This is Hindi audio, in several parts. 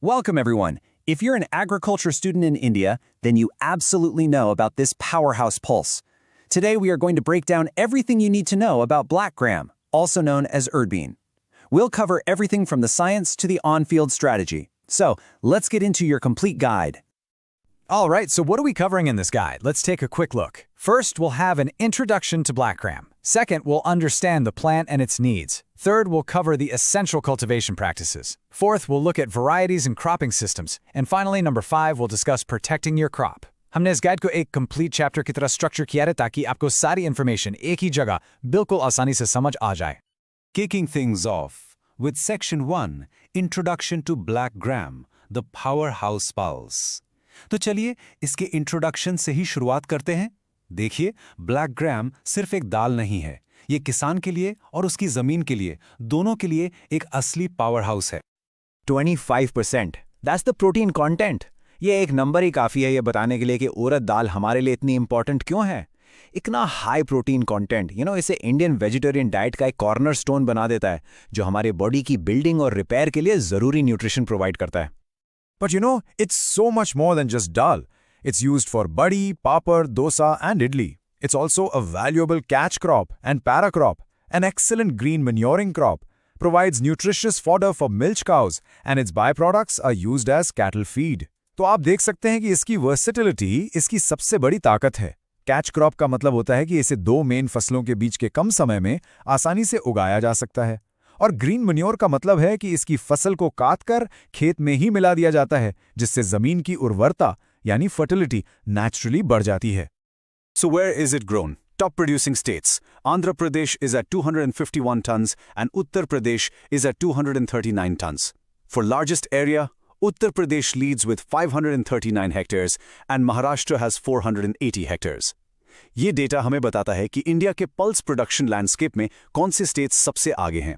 Welcome, everyone. If you're an agriculture student in India, then you absolutely know about this powerhouse pulse. Today, we are going to break down everything you need to know about black gram, also known as erdbean. We'll cover everything from the science to the on-field strategy. So, let's get into your complete guide. All right, so what are we covering in this guide? Let's take a quick look. First, we'll have an introduction to black gram. Second, we'll understand the plant and its needs. Third, we'll cover the essential cultivation practices. Fourth, we'll look at varieties and cropping systems. And finally, number 5, we'll discuss protecting your crop. हमने इस गाइड को एक कंप्लीट चैप्टर की तरह स्ट्रक्चर किया है ताकि आपको सारी इन्फॉर्मेशन एक ही जगह बिल्कुल आसानी से समझ आ जाए. Kicking things off with Section 1, Introduction to Black Gram, the Powerhouse Pulse. तो चलिए इसके इंट्रोडक्शन से ही शुरुआत करते हैं. देखिए, ब्लैक ग्राम सिर्फ एक दाल नहीं है. ये किसान के लिए और उसकी जमीन के लिए, दोनों के लिए एक असली पावर हाउस है. 25%. That's the protein content. ये एक नंबर ही काफ़ी है ये बताने के लिए कि उड़द दाल हमारे लिए इतनी इंपॉर्टेंट क्यों है. इतना हाई प्रोटीन कंटेंट इसे इंडियन वेजिटेरियन डाइट का एक कॉर्नर स्टोन बना देता है जो हमारे बॉडी की बिल्डिंग और रिपेयर के लिए ज़रूरी न्यूट्रिशन प्रोवाइड करता है. But it's so much more than just dal. It's used for badi, papad, dosa and idli. It's also a valuable catch crop and para crop, an excellent green manuring crop, provides nutritious fodder for milch cows, and its byproducts are used as cattle feed. तो आप देख सकते हैं कि इसकी वर्सेटिलिटी इसकी सबसे बड़ी ताकत है. कैच क्रॉप का मतलब होता है कि इसे दो मेन फसलों के बीच के कम समय में आसानी से उगाया जा सकता है. और ग्रीन मन्योर का मतलब है कि इसकी फसल को काटकर खेत में ही मिला दिया जाता है जिससे जमीन की उर्वरता यानी फर्टिलिटी नेचुरली बढ़ जाती है. So where is it grown? Top producing states. Andhra Pradesh is at 251 tons and Uttar Pradesh is at 239 tons. For largest area, Uttar Pradesh leads with 539 hectares and Maharashtra has 480 hectares. ये डेटा हमें बताता है कि इंडिया के पल्स प्रोडक्शन लैंडस्केप में कौन से स्टेट्स सबसे आगे हैं.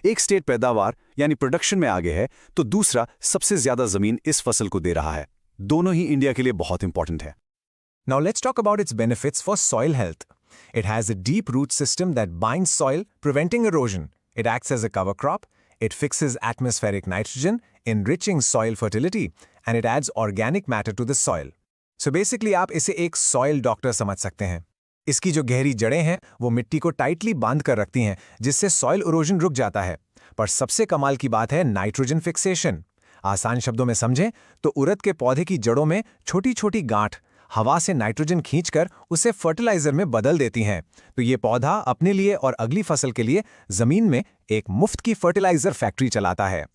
एक स्टेट पैदावार यानी प्रोडक्शन में आगे है तो दूसरा सबसे ज्यादा जमीन इस फसल को दे रहा है. दोनों ही इंडिया के लिए बहुत इंपॉर्टेंट है. Now let's talk about its benefits for soil health. It has a deep root system that binds soil, preventing erosion. It acts as a cover crop. It fixes atmospheric nitrogen, enriching soil fertility, and it adds organic matter to the soil. So basically आप इसे एक soil doctor समझ सकते हैं. इसकी जो गहरी जड़ें हैं वो मिट्टी को टाइटली बांध कर रखती हैं जिससे सॉइल इरोजन रुक जाता है. पर सबसे कमाल की बात है नाइट्रोजन फिक्सेशन. आसान शब्दों में समझें तो उड़द के पौधे की जड़ों में छोटी छोटी गांठ हवा से नाइट्रोजन खींचकर उसे फर्टिलाइजर में बदल देती हैं. तो ये पौधा अपने लिए और अगली फसल के लिए जमीन में एक मुफ्त की फर्टिलाइजर फैक्ट्री चलाता है.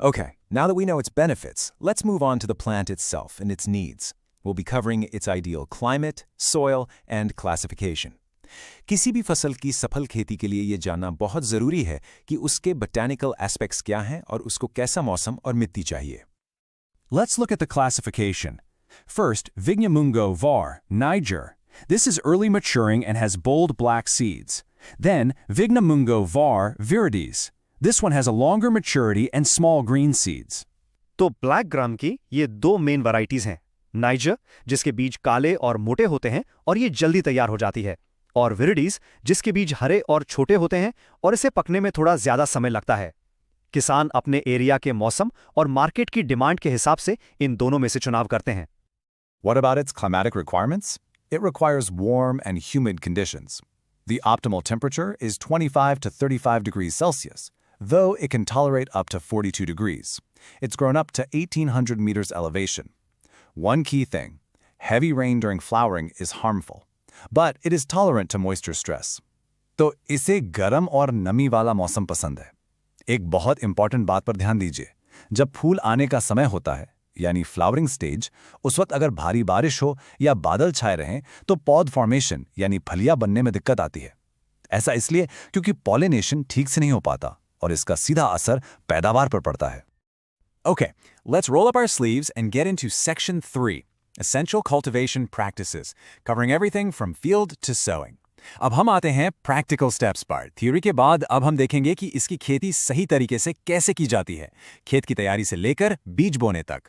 Okay, now that we know its benefits, let's move on to the plant itself and its needs. We'll be covering its ideal climate, soil, and classification. किसी भी फसल की सफल खेती के लिए ये जानना बहुत ज़रूरी है कि उसके botanical aspects क्या हैं और उसको कैसा मौसम और मिट्टी चाहिए. Let's look at the classification. First, Vignamungo var, Niger. This is early maturing and has bold black seeds. Then, Vignamungo var, Viridis. This one has a longer maturity and small green seeds. तो ब्लैक ग्राम की ये दो मेन वैरायटीज हैं. नाइजर जिसके बीज काले और मोटे होते हैं और ये जल्दी तैयार हो जाती है, और विरिडीज जिसके बीज हरे और छोटे होते हैं और इसे पकने में थोड़ा ज्यादा समय लगता है. किसान अपने एरिया के मौसम और मार्केट की डिमांड के हिसाब से इन दोनों में से चुनाव करते हैं. What about its climatic requirements? It requires warm and humid conditions. The optimal temperature is 25 to 35 degrees Celsius, though it can tolerate up to 42 degrees. It's grown up to 1,800 meters elevation. One key thing, heavy rain during flowering is harmful, but it is tolerant to moisture stress. तो इसे गर्म और नमी वाला मौसम पसंद है. एक बहुत इंपॉर्टेंट बात पर ध्यान दीजिए. जब फूल आने का समय होता है यानी फ्लावरिंग स्टेज, उस वक्त अगर भारी बारिश हो या बादल छाए रहें तो पॉड फॉर्मेशन यानी फलियां बनने में दिक्कत आती है. ऐसा इसलिए क्योंकि पॉलिनेशन ठीक से नहीं हो पाता और इसका सीधा असर पैदावार पर पड़ता है. Okay, let's roll up our sleeves and get into Section 3, Essential Cultivation Practices, covering everything from field to sowing. अब हम आते हैं practical steps पर. Theory के बाद अब हम देखेंगे कि इसकी खेती सही तरीके से कैसे की जाती है, खेत की तैयारी से लेकर बीज बोने तक.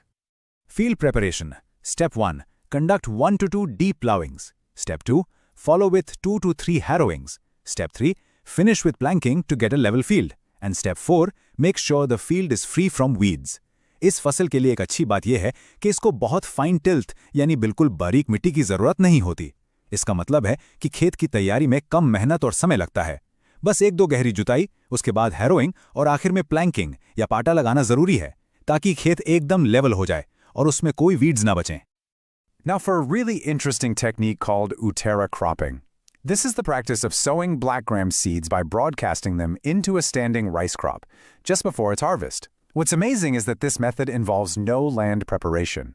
Field preparation. Step 1. Conduct 1 to 2 deep plowings. Step 2. Follow with 2 to 3 harrowings. Step 3. Finish with planking to get a level field. And step 4. Make sure the field is free from weeds. इस फसल के लिए एक अच्छी बात यह है कि इसको बहुत फाइन टिल्थ यानी बिल्कुल बारीक मिट्टी की जरूरत नहीं होती। इसका मतलब है कि खेत की तैयारी में कम मेहनत और समय लगता है। बस 1-2 गहरी जुताई, उसके बाद हैरोइंग और आखिर में प्लैंकिंग या पाटा लगाना जरूरी है ताकि खेत एकदम लेवल हो जाए और उसमें कोई वीड्स ना बचें। Now for a really interesting technique called Uttara cropping. This is the practice of sowing black gram seeds by broadcasting them into a standing rice crop just before its harvest. What's amazing is that this method involves no land preparation.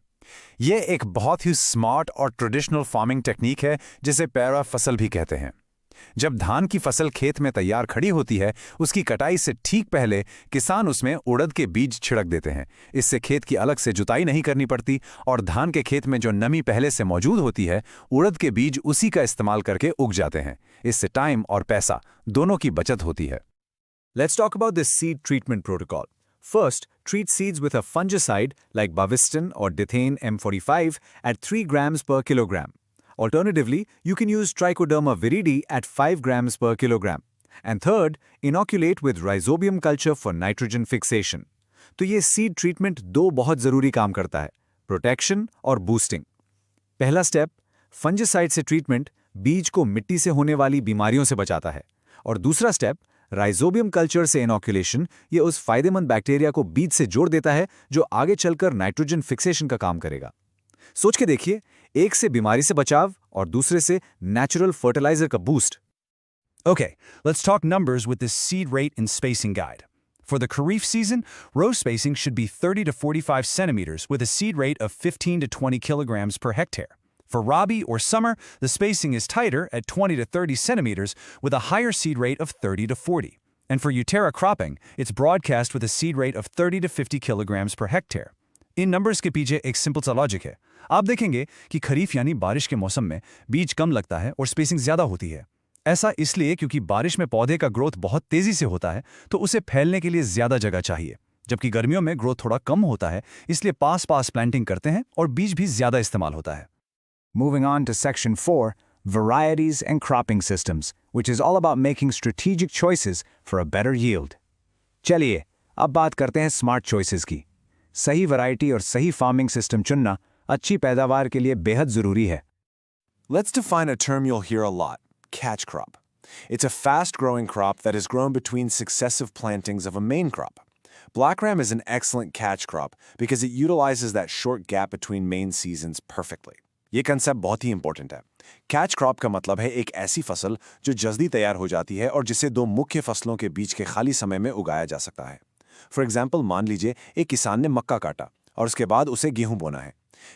ये एक बहुत ही स्मार्ट और ट्रेडिशनल फार्मिंग टेक्निक है जिसे पैरा फसल भी कहते हैं। जब धान की फसल खेत में तैयार खड़ी होती है, उसकी कटाई से ठीक पहले किसान उसमें उड़द के बीज छिड़क देते हैं। इससे खेत की अलग से जुताई नहीं करनी पड़ती और धान के खेत में जो नमी पहले से मौजूद होती है, उड़द के बीज उसी का इस्तेमाल करके उग जाते हैं। इससे टाइम और पैसा दोनों की बचत होती है। Let's talk about the seed treatment protocol. First, treat seeds with a fungicide like Bavistin or Dithane M45 at 3 grams per kilogram. Alternatively, you can use Trichoderma viridi at 5 grams per kilogram. And third, inoculate with Rhizobium culture for nitrogen fixation. तो ये seed treatment 2 बहुत ज़रूरी काम करता है, protection और boosting. पहला स्टेप, फंजिसाइड से ट्रीटमेंट बीज को मिट्टी से होने वाली बीमारियों से बचाता है। और दूसरा स्टेप, राइजोबियम कल्चर से इनोक्यूलेशन, ये उस फायदेमंद बैक्टीरिया को बीज से जोड़ देता है जो आगे चलकर नाइट्रोजन फिक्सेशन का काम करेगा। सोच के देखिए, एक से बीमारी से बचाव और दूसरे से नेचुरल फर्टिलाइजर का boost. Okay, let's talk numbers with this seed rate and spacing guide. For the Kharif season, row spacing should be 30 to 45 centimeters with a seed rate of 15 to 20 kilograms per hectare. For Rabi or summer, the spacing is tighter at 20 to 30 centimeters with a higher seed rate of 30 to 40. And for Uttara cropping, it's broadcast with a seed rate of 30 to 50 kilograms per hectare. In numbers के पीछे एक सिंपल सा लॉजिक है। आप देखेंगे कि खरीफ यानी बारिश के मौसम में बीज कम लगता है और स्पेसिंग ज़्यादा होती है। ऐसा इसलिए क्योंकि बारिश में पौधे का ग्रोथ बहुत तेज़ी से होता है, तो उसे फैलने के लिए ज़्यादा जगह चाहिए। जबकि गर्मियों में ग्रोथ थोड़ा कम होता है, इसलिए पास प्लांटिंग करते हैं और बीज भी ज़्यादा इस्तेमाल होता है। Moving on to Section 4, Varieties and Cropping Systems, which is all about making strategic choices for a better yield. चलिए, अब बात करते हैं स्मार्ट चॉइसेस की। सही वैरायटी और सही फार्मिंग सिस्टम चुनना अच्छी पैदावार के लिए बेहद ज़रूरी है। Let's define a term you'll hear a lot, catch crop. It's a fast-growing crop that is grown between successive plantings of a main crop. Black gram is an excellent catch crop because it utilizes that short gap between main seasons perfectly. ये कंसेप्ट बहुत ही इंपॉर्टेंट है। कैच क्रॉप का मतलब है एक ऐसी फसल जो जल्दी तैयार हो जाती है और जिसे 2 मुख्य फसलों के बीच के खाली समय में उगाया जा सकता है। फॉर एग्जाम्पल, मान लीजिए एक किसान ने मक्का काटा और उसके बाद उसे गेहूं बोना है।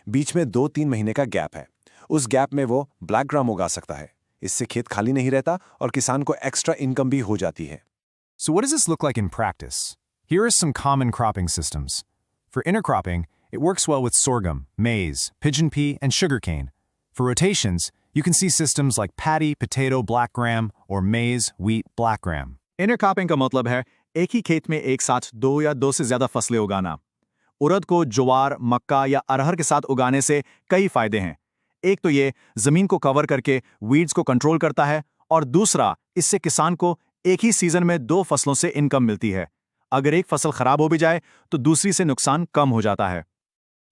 बीच में 2-3 महीने का गैप है। उस गैप में वो ब्लैक ग्राम उगा सकता है। इससे खेत खाली नहीं रहता और किसान को एक्स्ट्रा इनकम भी हो जाती है। So what does this look like in practice? Here are some common cropping systems. For intercropping, it works well with sorghum, maize, pigeon pea, and sugarcane. For rotations, you can see systems like paddy, potato, black gram, or maize, wheat, black gram. Intercropping का मतलब है एक ही खेत में एक साथ 2 या 2 से ज्यादा फसलें उगाना। उड़द को ज्वार, मक्का या अरहर के साथ उगाने से कई फायदे हैं। एक तो ये जमीन को कवर करके वीड्स को कंट्रोल करता है और दूसरा, इससे किसान को एक ही सीजन में 2 फसलों से इनकम मिलती है। अगर एक फसल खराब हो भी जाए तो दूसरी से नुकसान कम हो जाता है।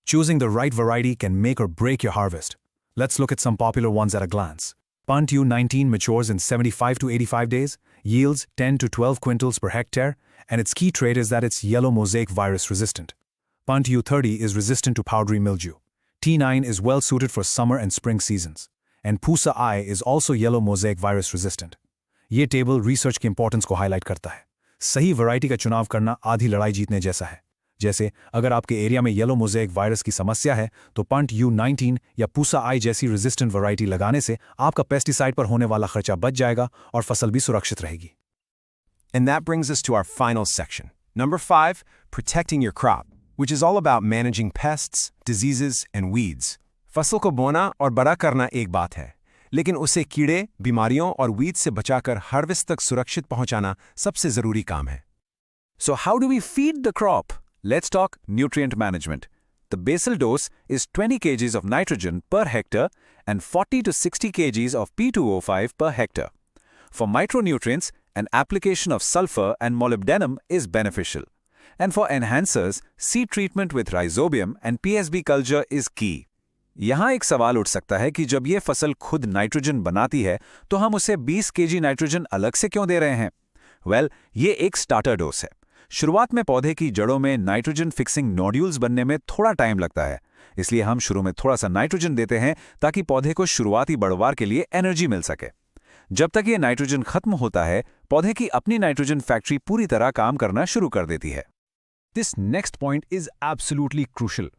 Choosing the right variety can make or break your harvest. Let's look at some popular ones at a glance. Punt U19 matures in 75 to 85 days, yields 10 to 12 quintals per hectare, and its key trait is that it's yellow mosaic virus resistant. Punt U30 is resistant to powdery mildew. T9 is well suited for summer and spring seasons. And Pusa I is also yellow mosaic virus resistant. ये टेबल रिसर्च की इंपॉर्टेंस को हाईलाइट करता है। सही वैरायटी का चुनाव करना आधी लड़ाई जीतने जैसा है। जैसे अगर आपके एरिया में येलो मोज़ेक वायरस की समस्या है तो पंट U19 या पूसा आई जैसी रेजिस्टेंट वैरायटी लगाने से आपका पेस्टिसाइड पर होने वाला खर्चा बच जाएगा और फसल भी सुरक्षित रहेगी। And that brings us to our final section. Number 5, protecting your crop, which is all about managing pests, diseases, and weeds. फसल को बोना और बड़ा करना एक बात है, लेकिन उसे कीड़े, बीमारियों और weeds से बचाकर हार्वेस्ट तक सुरक्षित पहुंचाना सबसे जरूरी काम है। So how do we feed the crop? Let's talk nutrient management. The basal dose is 20 kg of nitrogen per hectare and 40 to 60 kg of P2O5 per hectare. For micronutrients, an application of sulfur and molybdenum is beneficial. And for enhancers, seed treatment with rhizobium and PSB culture is key. यहाँ एक सवाल उठ सकता है कि जब ये फसल खुद नाइट्रोजन बनाती है तो हम उसे 20 केजी नाइट्रोजन अलग से क्यों दे रहे हैं? वेल, ये एक स्टार्टर डोज है। शुरुआत में पौधे की जड़ों में नाइट्रोजन फिक्सिंग नोड्यूल्स बनने में थोड़ा टाइम लगता है, इसलिए हम शुरू में थोड़ा सा नाइट्रोजन देते हैं ताकि पौधे को शुरुआती बढ़वार के लिए एनर्जी मिल सके। जब तक ये नाइट्रोजन खत्म होता है, पौधे की अपनी नाइट्रोजन फैक्ट्री पूरी तरह काम करना शुरू कर देती है। This next point is absolutely crucial.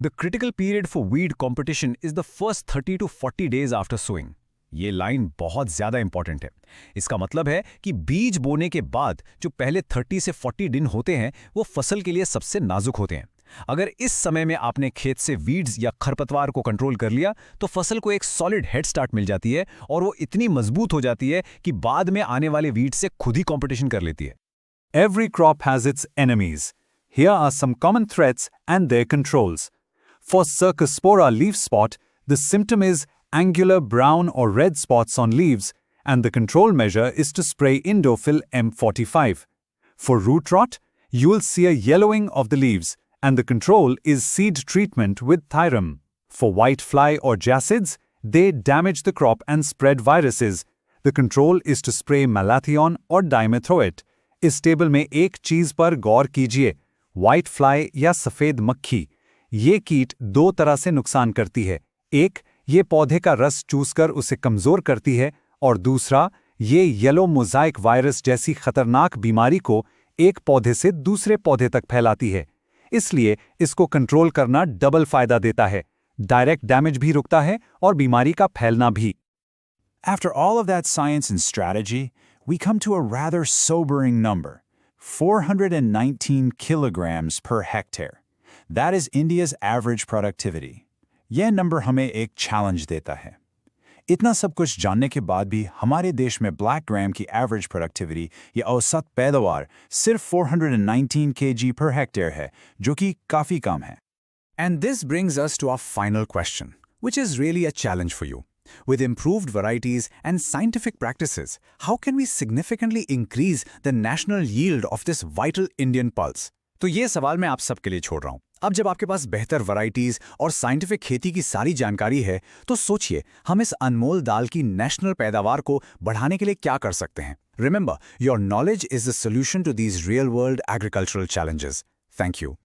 The critical period for weed competition is the first 30 to 40 days after sowing. ये लाइन बहुत ज्यादा इंपॉर्टेंट है। इसका मतलब है कि बीज बोने के बाद जो पहले 30 से 40 दिन होते हैं वो फसल के लिए सबसे नाजुक होते हैं। अगर इस समय में आपने खेत से वीड्स या खरपतवार को कंट्रोल कर लिया तो फसल को एक सॉलिड हेड स्टार्ट मिल जाती है और वो इतनी मजबूत हो जाती है कि बाद में आने वाले वीड्स से खुद ही कंपटीशन कर लेती है। Every crop has its enemies. Here are some common threats and their controls. For Cercospora leaf spot, the symptom is angular brown or red spots on leaves, and the control measure is to spray Indofil M45. For root rot, you will see a yellowing of the leaves, and the control is seed treatment with Thyram. For white fly or jacids, they damage the crop and spread viruses. The control is to spray Malathion or Dimethoate. इस टेबल में एक चीज पर गौर कीजिए, व्हाइट फ्लाई या सफेद मक्खी। ये कीट दो तरह से नुकसान करती है। एक, ये पौधे का रस चूसकर उसे कमजोर करती है, और दूसरा, ये येलो मोज़ाइक वायरस जैसी खतरनाक बीमारी को एक पौधे से दूसरे पौधे तक फैलाती है। इसलिए इसको कंट्रोल करना डबल फायदा देता है, डायरेक्ट डैमेज भी रुकता है और बीमारी का फैलना भी। After all of that science and strategy, we come to a rather sobering number, 419 kilograms per hectare. That is India's average productivity. यह नंबर हमें एक चैलेंज देता है। इतना सब कुछ जानने के बाद भी हमारे देश में ब्लैक ग्राम की एवरेज प्रोडक्टिविटी या औसत पैदावार सिर्फ 419 kg per hectare है, जो कि काफ़ी कम है। And this brings us to our final question, which is really a challenge for you. With improved varieties and scientific practices, how can we significantly increase the national yield of this vital Indian pulse? तो ये सवाल मैं आप सबके लिए छोड़ रहा हूँ। अब जब आपके पास बेहतर वैरायटीज और साइंटिफिक खेती की सारी जानकारी है, तो सोचिए हम इस अनमोल दाल की नेशनल पैदावार को बढ़ाने के लिए क्या कर सकते हैं। Remember, your knowledge is the solution to these real-world agricultural challenges. Thank you.